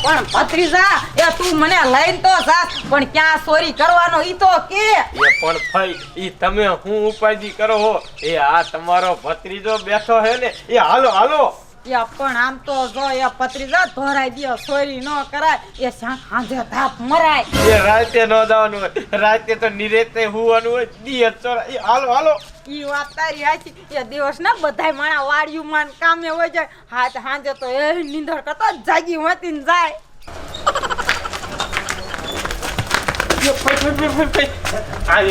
પણ ભત્રીજા એ તું મને લઈને તો જા પણ ક્યાં ચોરી કરવાનો ઈ તો કે એ પણ ભાઈ ઈ તમે હું ઉપાધિ કરો હો એ આ તમારો ભત્રીજો બેઠો હે ને એ હાલો હાલો એ પણ આમ તો જો એ ભત્રીજા ધોરાઈ દયો ચોરી ન કરાય એ સાંજે ધાપ મરાય એ રાતે ન જવાનું હોય રાતે તો નિરેતે હુવાનું હોય દી ચોરા એ હાલો હાલો ઈ વાત તારી આછી એ દિવસ ના બધાય માણા વાડિયું માન કામે હોય જાય હાથ સાંજે તો એ નીંદર કરતો જાગી હોતી ને જાય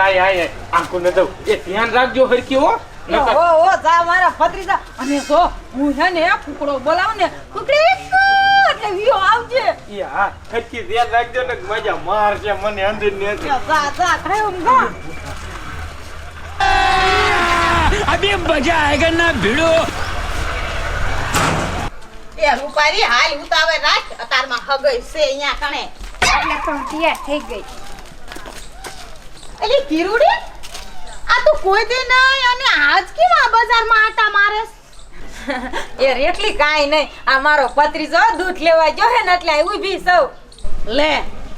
આય આંખો ન દઉં એ ધ્યાન રાખજો હરકી હો ઓ જા મારા ભત્રીજા અને જો હું છે ને કુકડો બોલાવ ને કુકડી એટલે વિયો આવજે એ હા હરકી ધ્યાન રાખજો ને મજા મારશે મને અંદર ને જા ખાયો ગા अभी मजा आएगा ना भिड़ो એ રૂપારી હાલ ઉતાવે રાખ અતારમાં હગઈ છે અહીંયા કણે એટલે પણ તૈયાર થઈ ગઈ. એલી કિરુડી આ તું કોઈ દે નહીં અને આજ કેમ આ બજારમાં આટા મારેસ એ રેટલી કાઈ નહીં આ મારો ભત્રીજો દૂધ લેવા ગયો હે ને એટલે આ ઊભી સૌ લે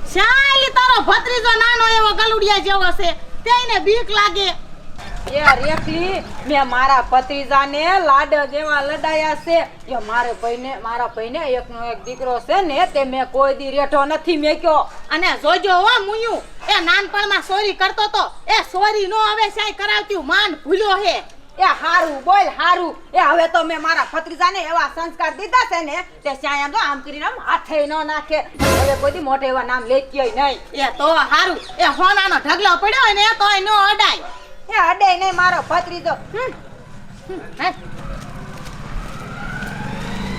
શાલી તારો ભત્રીજો નાનો એવો ગલુડિયા જેવો છે તેને બીક લાગે એ રેટલી મે મારા ભત્રીજાને લાડ જેવા લડાયા છે એ મારા ભાઈને એકનો એક દીકરો છે ને તે મે કોઈ દી રેઠો નથી મેક્યો અને જોજો હો મુયું એ નાનપણમાં ચોરી કરતો તો એ ચોરી નો હવે સાય કરાવતી માન ભૂલ્યો હે એ હારું બોલ હારું એ હવે તો મે મારા ભત્રીજાને એવા સંસ્કાર દીધા છે ને તે સાયા તો આમ કરીને હાથે ન નાખે હવે કોઈ દી મોટે એવા નામ લેતીય નહીં એ તો હારું એ હોનાનો ઢગલો પડ્યો હોય ને તોય નો અડાય એ અડે નહીં મારો ભત્રીજો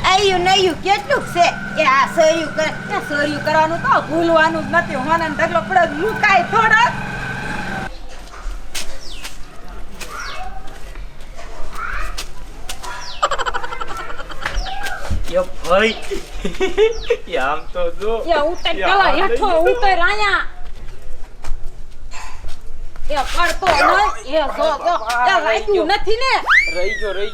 આયું નયું કેટલું છે એ આ સોર્યું કરવાનું તો ભૂલવાનું જ નથી હોનાનો ઢગલો પડ્યો મુકાય થોડો એ ભાઈ આમ તો જો એ ઉતર ચલા હેઠો ઉતર આયા એ પડતો ન એ જો એ રાખ્યું નથી ને રહી ગયો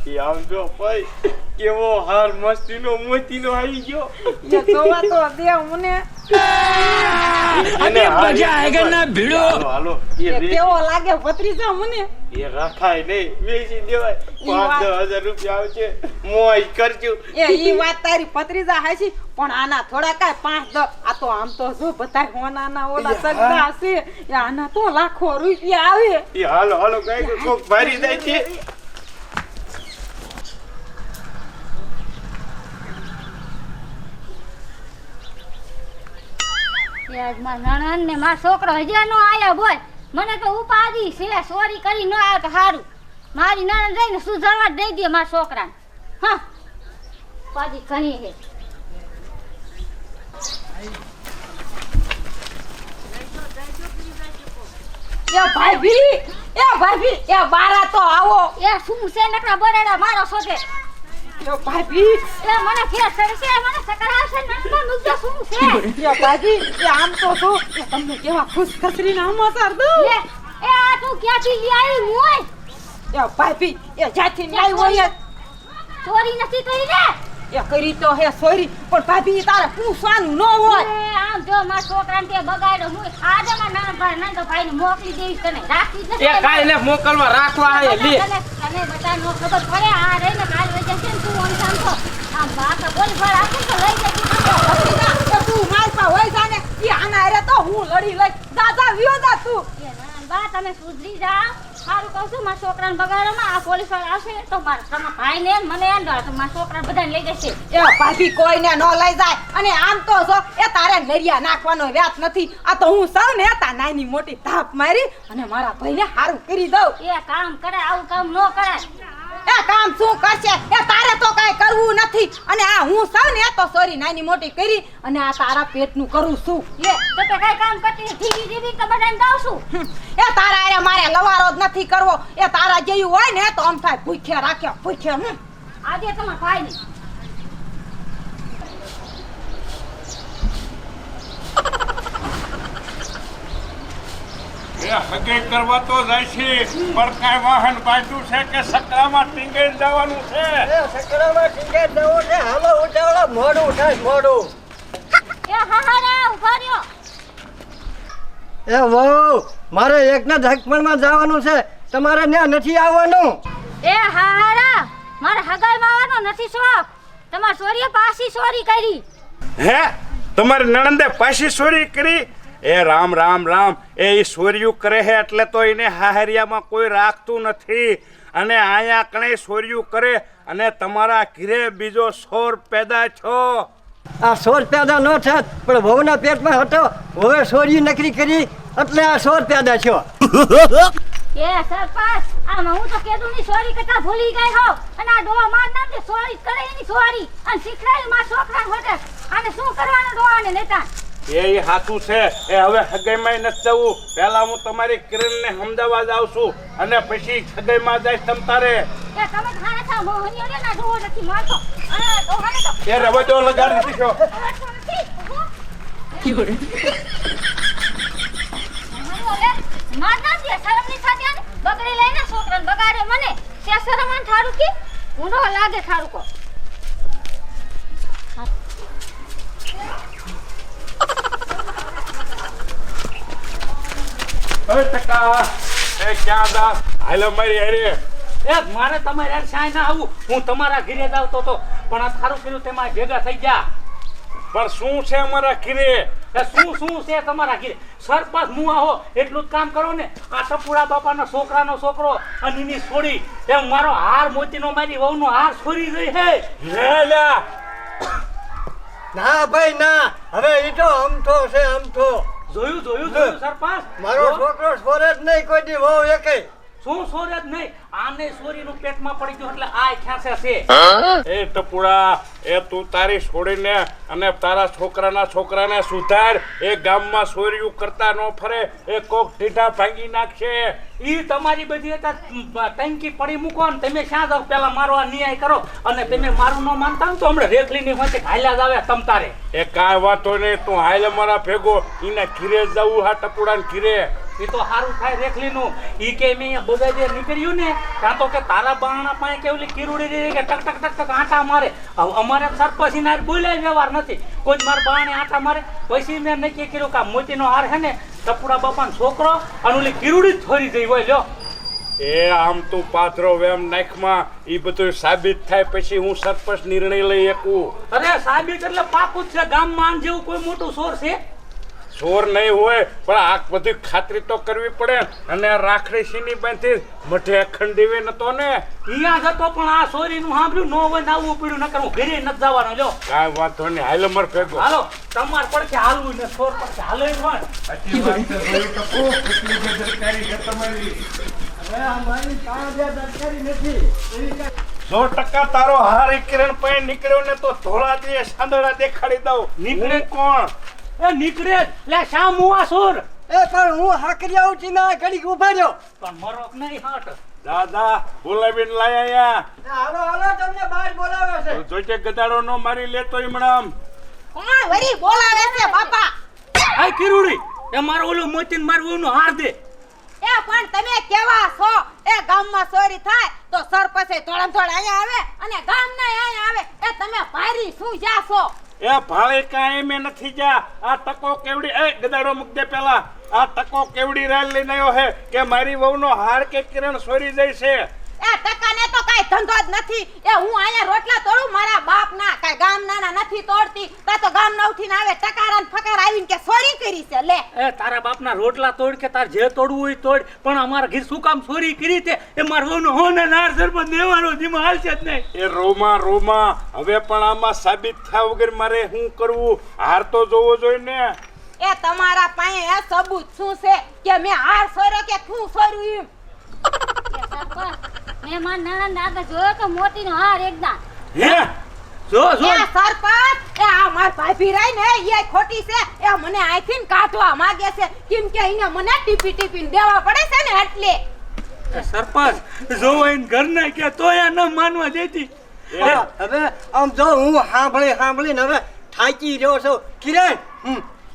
એ આમ જો ભાઈ કેવો હાર મસ્તીનો મોતીનો આવી ગયો એ જોવા તો દે મને अभी मजा आएगा ना भिड़ो હાલો એ કેવો લાગે ભત્રીજા મને એ રાખાય નહીં વેચી દેવાય 5,000 રૂપિયા આવશે મોય કરજો એ ઈ વાત તારી ભત્રીજા હાચી પણ આના થોડા કાય 5-10 આ તો આમ તો જો બતાય હોનાના ઓલા સગડા છે એ આના તો લાખો રૂપિયા આવે એ હાલો કઈ કોક ભારી જાય છે યાર માં નણન ને માં છોકરો હજી નો આયા બોલ મને તો ઉપાધિ છે ચોરી કરી ન આવે તો સારું મારી નણન જઈને સુધારવા દઈ દે મારા છોકરાને હા ઉપાધિ ઘણી છે એ ભાભી એ બારા તો આવો એ શું છે નકરા બરાડા મારો છોકે એ ભાભી એ મને ફેર ચડશે મને ચક્કર આવશે નણન મુજે શું છે એ ભાભી એ આમ તો જો એ તમને કેવા ખુશ ખસરીને સમાચાર દઉં એ આ તું ક્યાંથી લઈ આવી મોય એ ભાભી એ જાથી નહીં હોય ચોરી નથી કરી ને એ કરી તો હે સોરી પણ ભાભી તારે પૂછવાનું ન હોય એ આમ જો મારા છોકરાને તે બગાડ્યો હું આજે મારા નાના ભાઈને મોકલી દેઈશ તને રાખી જ એ કાઈ ને મોકલવા રાખવા હે લે તને બતા નો ખબર પડે આ રે ને કાલ વજે છે તું ઓન સાંભો આ બાકા બોલ ભર આપે તો લઈ જતી તો તું મારપા હોય જાને ઈ આના રે તો હું લડી લઈ દાદા વિયો જા તું એ નાના બા તમે સુધરી જા સારું કહું છું મારા છોકરાને બગાડવામાં આ પોલીસ વાળા આવશે તો મારા ભાઈને મને અંડર તો મારા છોકરા બધાને લઈ જશે એ ભાભી કોઈને ન લઈ જાય અને આમ તો જો એ તારે નરિયા નાખવાનો વ્યાત નથી આ તો હું સૌ ને તા નાની મોટી ધાપ મારી અને મારા ભાઈને હારું કરી દઉં એ કામ કરે આવું કામ ન કરાય એ કામ શું કરશે એ તારે તો કાઈ કરવું નથી અને આ હું સૌ ને તો સોરી નાની મોટી કરી અને આ તારા પેટનું કરું છું એ તો તે કઈ કામ કરતી ઠીકી દીદી તો બધાને દઉં છું એ તારા અરે મારે લવારો જ નથી કરવો એ તારા જેવું હોય ને તો આમ થાય ભૂખ્યા રાખ્યા ભૂખ્યા આજે તમારા ભાઈ એ હગે કરવા તો જાય છે પણ કાંઈ વાહન બાંધ્યું છે કે સકરામાં ટીંગાઈને જવાનું છે એ હાહારા ઉભા રહ્યો. એ વહુ મારે એકના ધકપણમાં જવાનું છે તમારે ત્યાં નથી આવવાનું. એ હાહારા મારે હગાઈમાં આવવાનો નથી શોખ. તમાર સોરીએ પાછી ચોરી કરી. હે તમારી નણંદે પાછી ચોરી કરી? એ રામ રામ રામ એ ચોર્યું કરે છે એટલે તો એને હાહરિયામાં કોઈ રાખતું નથી અને અહીંયા કણે ચોર્યું કરે અને તમારા ઘરે બીજો સોર પેદા છો. આ સોર પેદા ન થાત પણ વહુના પેટમાં હતો હવે સોરી નકરી કરી એટલે આ સોર પેદા થયો. એ સરપંચ આમાં હું તો કેદું ની ચોરી કરતા ભૂલી ગઈ હોઉં અને આ ડોહા માર નામ જે ચોરી કરે એની ચોરી અને શીખડાયું માર છોકરાને હોટે આને શું કરવાનું ડોહાને નેતા. એ હાથું છે એ હવે હગાઈમાં નથી જવું. પહેલા હું તમારી કિરણને સમજાવવા જાઉં છું અને પછી હગાઈમાં જઈશ તમ તારે. એ તમે ખાને થા મોહનીઓ ને ના ડોહો નથી મારતો અને ડોહાને તો એ રવજો લગાડી દીધો. માર નામ જે શરમ ની સાથે આને બગડી લઈને છોકરાને બગાડ્યો મને તે શરમાન થારું કે ઊંડો લાગે થારું કો. એ ટકા એ ક્યાં જા હાલો મારી હારે. એ મારે તમારે યાર સાય ના આવું. હું તમારા ઘરે જ આવતો હતો પણ આ સારું કર્યું તેમાં ભેગા થઈ ગયા. પણ શું છે અમારા ઘરે? એ શું છે તમારા ઘરે? સરપંચ મુઆ હો એટલું જ કામ કરો ને. આ ટપુડા બાપાનો છોકરાનો છોકરો અને એની છોડી એ મારો હાર મોતીનો મારી વહુનો હાર છોરી ગઈ હે. લે લ્યા ના ભાઈ ના હવે ઈ તો અમથો છે અમથો. જોયું સરપંચ. મારો છોકરો સોરે જ નહીં કોઈ દી વહુ એકે. શું સોરે જ નહીં આને સોરીનું પેટમાં પડી ગયું એટલે આ ખ્યાસે છે. એ ટપુડા એ તું તારી છોડીને અને તારા છોકરાને સુધાર. એ ગામમાં ચોર્યું કરતા ન ફરે એ કોક ઢીઢા ભાંગી નાખશે. ઈ તમારી બધી ટંકી પડી મૂકો ને તમે ક્યાં જાવ પેલા મારો આ ન્યાય કરો અને તમે મારું ન માનતા ને તો હમણાં રેખલીની વચ્ચે હાલ્યા જ આવે તમ તારે. એ કાંઈ વાતો નહીં તું હાલે મારા ભેગો એના ઘીરે જવું હા ટપુડાને ઘીરે. એ તો સારું થાય રેખલીનું. ઈ કે મેં બગાડે નીકળ્યું ને કાં તો કે તારા બાણા પાસે કેવલી કિરુડી રહી કે ટક ટક ટક ટક આંટા મારે. હવે અમારે સરપંચ ના બોલાય વ્યવહાર નથી. કોઈ જ મારા બાણે આંટા મારે. પછી મેં નક્કી કર્યું કે આ મોતીનો હાર છે ને ટપુડા બાપાનો છોકરો અને ઓલી કિરુડી જ થોરી જઈ હોય લ્યો. એ આમ તું પાથરો વેમ નાખમાં એ બધું સાબિત થાય પછી હું સરપંચ નિર્ણય લઈ શકું. અરે સાબિત એટલે પાકું જ છે. ગામમાં આન જેવું કોઈ મોટું સોર છે? ચોર નહીં હોય પણ આ બધી ખાતરી તો કરવી પડે. અને રાખડી સીની બાંધી મઠે અખંડ દેવે નતો ને. અહીંયા જતો પણ આ સોરીનું સાંભળ્યું ન હોય ને આવવું પડ્યું નકર હું ઘરે નથી જવાનો લ્યો. કાંઈ વાંધો નહીં હાલ મર ભેગો. હાલો તમાર પડખે હાલવું ને સોર પડખે હાલો પણ સાચી વાત છે જોયું તો ખૂબ કેટલી બેદરકારી છે તમારી. હવે અમારી કાંઈ બેદરકારી નથી. 100% તારો હારી કિરણ પાસે નીકળ્યો ને તો ધોળા દે સાંદડા દેખાડી દઉં. નીકળે કોણ? એ નીકળે લે શા મુઆ સોર. એ પણ હું હાકરિયા ઉઠી ના ઘડીક ઉભા રહ્યો. પણ મરોક નહીં હાટ. દાદા બોલાવીને લાયા હાલો હાલો તમને બહાર બોલાવે છે. જોજે ગદાડો નો મારી લેતો ઈમણામ. કોણ વરી બોલાવે છે બાપા? આ કિરુડી એ મારો ઓલો મોતીન મારવાનો હાર દે. એ પણ તમે કેવા છો? એ ગામમાં ચોરી થાય તો સરપંચે થોડા અહીંયા આવે અને ગામના અહીંયા આવે. એ તમે ભારી શું જાશો? એ ભાળે કાંઈ મેં નથી જા. આ ટકો કેવડી એ ગદાડો મૂક દે પેલા. આ ટકો કેવડી રાલ લઈને આવ્યો હે કે મારી વહુનો હાર કે કિરણ સોરી જાય છે. એ ટકાને તો કાઈ ધંધો જ નથી. એ હું અહીંયા રોટલા તોડું મારા બાપ ના કાઈ ગામ નાના નથી તોડતી. તા તો ગામ ના ઉઠીને આવે ટકારાન ફકાર આવીને કે ચોરી કરી છે લે. એ તારા બાપના રોટલા તોડ કે તાર જે તોડવું હોય તોડ પણ અમારા ઘર શું કામ ચોરી કરી તે એ માર વહુનો હોને નાર સરપંચ દેવાનો ધીમા હાલશે જ નહીં. એ રોમા હવે પણ આમાં સાબિત થયા વગર મારે શું કરવું? હાર તો જોવો જોઈએ ને. એ તમારા પાસે એ સબૂત શું છે કે મેં હાર સોર્યો કે શું સોર્યું એમ? મેં માર નણંદ આગળ જોયો તો મોતીનો હાર એકદમ. હે જો એ સરપંચ એ આ માર ભાભી રહી ને એ ખોટી છે. એ મને આઈથી કાઢવા માંગે છે કેમ કે એને મને ટીપીને દેવા પડે છે ને એટલે. સરપંચ જો એને ઘર ના કે તોય ન માનવા દેતી. હવે આમ જો હું સાંભળીને હવે થાકી રહ્યો છું. કિરણ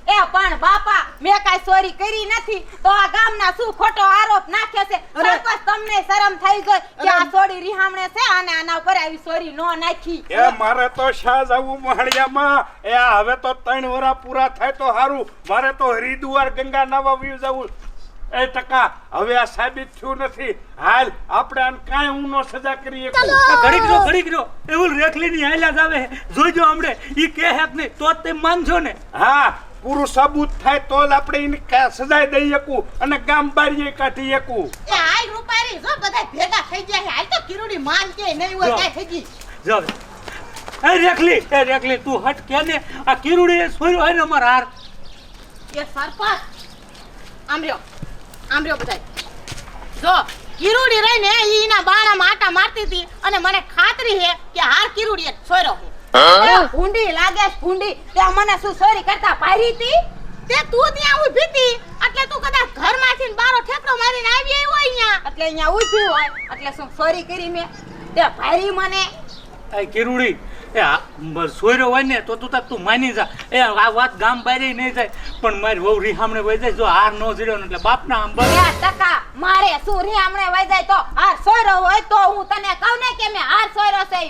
એ પણ બાપા મેં કાંઈ ચોરી કરી નથી તો આ ગામના શું ખોટો આરોપ નાખ્યો છે સરપંચ તમને શરમ થઈ ગઈ કે આ ચોરી રિહામણે છે અને આના ઉપર આવી ચોરી નો નાખી એ મારે તો શા જવું મહાણિયામાં એ હવે તો 3 વરા પૂરા થાય તો સારું મારે તો હરિદ્વાર ગંગા નાવા વ્યુ જવું એ ટકા હવે આ સાબિત થયું નથી હાલ આપણે આને કાંઈ ઊનો સજા કરીએ ઘડીક રહ્યો એવું રેખલીની હાલ્યા જ આવે જોઈજો હમણે ઈ કહે જ નહીં તો જ તેમ માનજો ને હા પૂરું સાબુત થાય તો જ આપણે એને સજા દઈ શકું અને ગામ બારીએ કાઢી શકું એ હાલ રૂપારી જો બધા ભેગા થઈ ગયા હાલ તો કિરુડી માન કે નહીં હોય કાંઈ થઈ ગઈ જો એ રેખલી તું હટ કે ને આ કિરુડીએ સોર્યો હે ને અમાર હાર એ સરપંચ આમ રહ્યો બધાય જો કિરુડી રહીને ઈના બાણામાં આટા મારતી હતી અને મને ખાતરી છે કે હાર કિરુડીએ છોર્યો છે ભૂંડી લાગે છે ભૂંડી તે મને શું ચોરી કરતા પારી હતી તે તું ત્યાં ઊભી હતી એટલે તું કદાચ ઘરમાંથી બારો ઠેકડો મારીને આવી હોય અહીંયા એટલે અહીંયા ઊભી હોય એટલે શું ચોરી કરી મેં તે પારી મને એ કિરુડી એ સોર્યો હોય ને તો તું માની જા એ આ વાત ગામ બહાર નહીં જાય પણ મારી વહુ રીહામણે વહી જાય જો હાર નો જીડ્યો ને એટલે બાપના આમ બસ એ ટકા મારે શું રીહામણે વઈ જાય તો હાર સોયરો હોય તો હું તને કહું ને કે મેં હાર સોયરો છે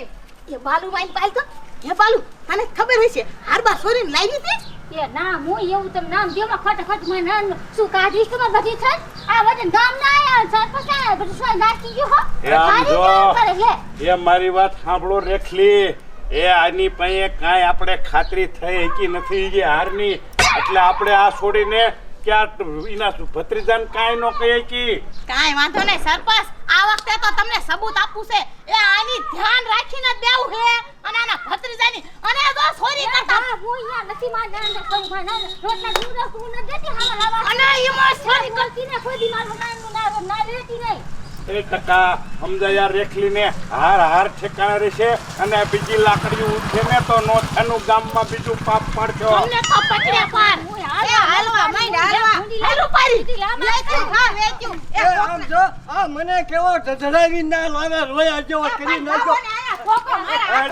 એ બાલુ માઈન પાલ તો એ બાલુ તને ખબર હોય છે હાર બા સોરીને લાવી હતી એ ના હું એવું તમે નામ દેવા ફટાફટ મને નામ શું કાઢીશ તમે બધી છે આ વજન ગામ ના આયા સરપંચ આયા બધું શું નાખી ગયો હો એ આમ જો. કરે લે એ મારી વાત સાંભળો રેખલી એ આની પાસે કાંઈ આપણે ખાતરી થઈ કે નથી જે હારની એટલે આપણે આ છોડીને ક્યાં એના ભત્રીજાને કાંઈ ન કહીએ કે કાઈ વાંધો નહીં સરપંચ આ વખતે તો તમને સબૂત આપવું છે એ આની ધ્યાન રાખીને જ દેવું છે અને આના ભત્રીજાની અને જો ચોરી કરતા હું અહીંયા નથી માં ના કોઈ માં ના રોટલા દૂધ તું ન દેતી હા લાવા અને ઈમાં ચોરી કરતી ને કોઈ દી મારું ના રહેતી નહીં એ ટકા સમજાયા રેખલીને હાર ઠેકાણે રહેશે અને બીજી લાકડીઓ ઉઠે ને તો નો થાનું ગામમાં બીજું પાપ પડશો અમને તો પકડે પાર એ હાલવા માંડ હાલવા હાલો પારી વેચ્યું હા વેચ્યું એ આમ જો આ મને કેવો ઢઢડાવી ના લાવે રોયા જેવો કરી નાખ્યો એ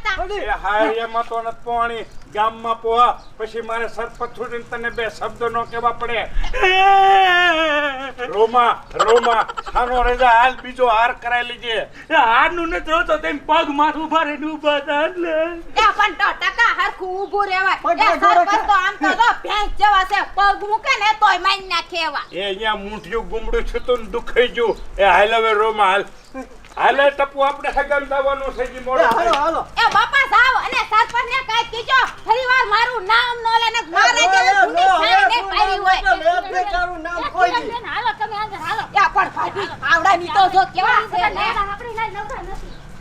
છોડી એ હારિયામાં તો નથી પોણી ગામમાં પોહા પછી મારે સરપંચ છોડીને તને બે શબ્દો નો કહેવા પડે રોમા ખાનો રેજા હાલ બીજો હાર કરાવી લીજે એ હારનું નથી જોતો તેમ પગ માથું ઉભા રહીને ઉભા હતા એટલે એ પણ તો ટકા હરખું ઊભું રહેવાય એ સરપંચ તો આમ તો જો ભેંસ જેવા છે પગ મૂકે ને તોય મારી નાખે એવા એ અહીંયા મૂઠિયું ગુમડું છૂતું ને દુખાઈ ગયું એ હાલ હવે રોમા હાલે ટપુ આપણે હગન દાવાનું છે જી મોડો હાલો હાલો એ બાપા સાવ અને સરપંચ ને કાઈ કીજો ફરીવાર મારું નામ નો લે ને મારે જેવી ભૂંડી સામે પાડી હોય બેચારું નામ કોઈ દી હાલો તમે અંદર હાલો એ પણ ભાભી આવડાની તો જો કેવા છે ને